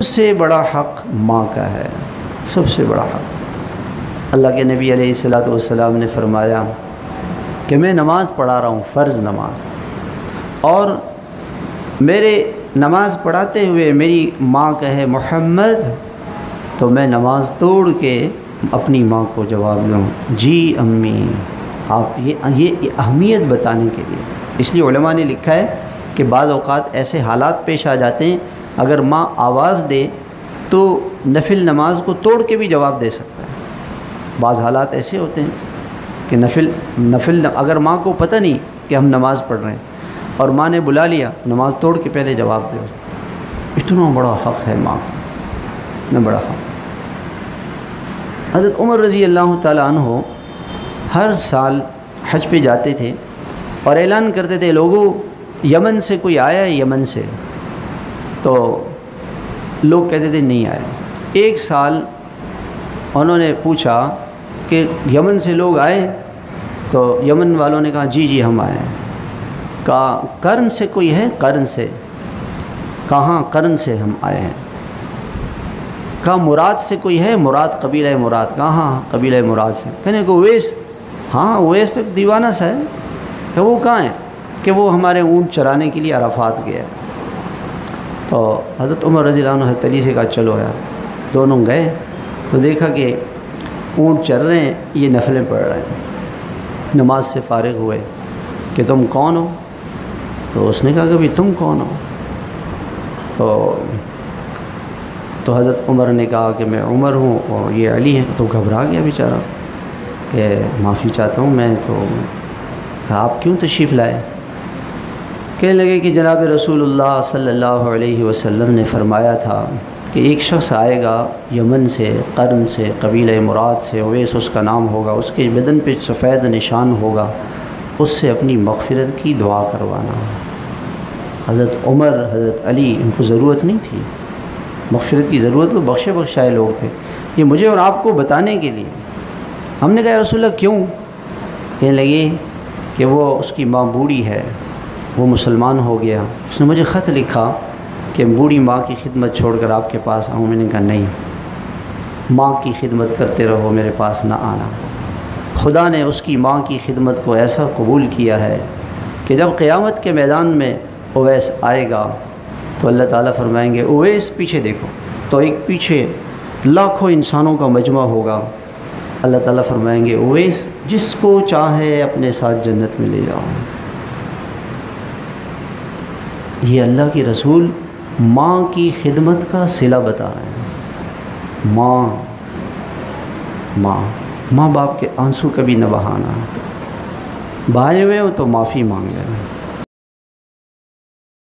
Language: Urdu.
سب سے بڑا حق ماں کا ہے، سب سے بڑا حق۔ اللہ کے نبی علیہ الصلوۃ والسلام نے فرمایا کہ میں نماز پڑھا رہا ہوں، فرض نماز، اور میرے نماز پڑھاتے ہوئے میری ماں کہے محمد، تو میں نماز توڑ کے اپنی ماں کو جواب دوں جی امی۔ آپ یہ اہمیت بتانے کے لیے، اس لیے علماء نے لکھا ہے کہ بعض اوقات ایسے حالات پیش آ جاتے ہیں، اگر ماں آواز دے تو نفل نماز کو توڑ کے بھی جواب دے سکتا ہے۔ بعض حالات ایسے ہوتے ہیں کہ نفل اگر ماں کو پتہ نہیں کہ ہم نماز پڑھ رہے ہیں اور ماں نے بلا لیا، نماز توڑ کے پہلے جواب دے۔ اتنا بڑا حق ہے ماں کا، اتنا بڑا حق۔ حضرت عمر رضی اللہ تعالیٰ عنہ ہر سال حج پہ جاتے تھے اور اعلان کرتے تھے لوگوں یمن سے کوئی آیا ہے یمن سے؟ تو لوگ کہتے تھے نہیں آئے۔ ایک سال انہوں نے پوچھا کہ یمن سے لوگ آئے؟ تو یمن والوں نے کہا جی جی ہم آئے ہیں۔ کہا قرن سے کوئی ہے؟ قرن سے؟ کہاں قرن سے ہم آئے ہیں۔ کہا مراد سے کوئی ہے؟ مراد قبیلہ مراد؟ کہاں قبیلہ مراد سے؟ کہنے کو اویس؟ ہاں اویس ایک دیوانہ سا ہے۔ کہ وہ کہاں ہے؟ کہ وہ ہمارے اونٹ چرانے کے لیے عرفات گیا ہے۔ تو حضرت عمر رضی اللہ عنہ حضرت علی سے کہا چلو یار، دونوں گئے تو دیکھا کہ اونٹ چر رہے ہیں، یہ نفلیں پڑھ رہے ہیں۔ نماز سے فارغ ہوئے کہ تم کون ہو؟ تو اس نے کہا کہ بھی تم کون ہو؟ تو حضرت عمر نے کہا کہ میں عمر ہوں اور یہ علی ہے۔ تو گھبرا گیا بیچارہ کہ معافی چاہتا ہوں میں، تو کہا آپ کیوں تشریف لائے؟ کہنے لگے کہ جناب رسول اللہ صلی اللہ علیہ وسلم نے فرمایا تھا کہ ایک شخص آئے گا یمن سے، قرن سے، قبیلہ مراد سے، اویس اس کا نام ہوگا، اس کے بدن پہ سفید نشان ہوگا، اس سے اپنی مغفرت کی دعا کروانا۔ حضرت عمر، حضرت علی، ان کو ضرورت نہیں تھی مغفرت کی، ضرورت تو بخشے بخشائے لوگ تھے، یہ مجھے اور آپ کو بتانے کے لیے۔ ہم نے کہا یا رسول اللہ کیوں؟ کہنے لگے کہ وہ اس کی ماں بوڑھی ہے، وہ مسلمان ہو گیا، اس نے مجھے خط لکھا کہ بوڑھی ماں کی خدمت چھوڑ کر آپ کے پاس آؤں۔ میں نے کہا نہیں، ماں کی خدمت کرتے رہو، میرے پاس نہ آنا۔ خدا نے اس کی ماں کی خدمت کو ایسا قبول کیا ہے کہ جب قیامت کے میدان میں اویس آئے گا تو اللہ تعالیٰ فرمائیں گے اویس پیچھے دیکھو، تو ایک پیچھے لاکھوں انسانوں کا مجمع ہوگا۔ اللہ تعالیٰ فرمائیں گے اویس جس کو چاہے اپنے ساتھ جنت میں لے جاؤ۔ یہ اللہ کے رسول ماں کی خدمت کا صلہ بتا رہے ہیں۔ ماں باپ کے آنسو کبھی نہ بہانا، بہائے ہوئے ہو تو معافی مانگ لینا۔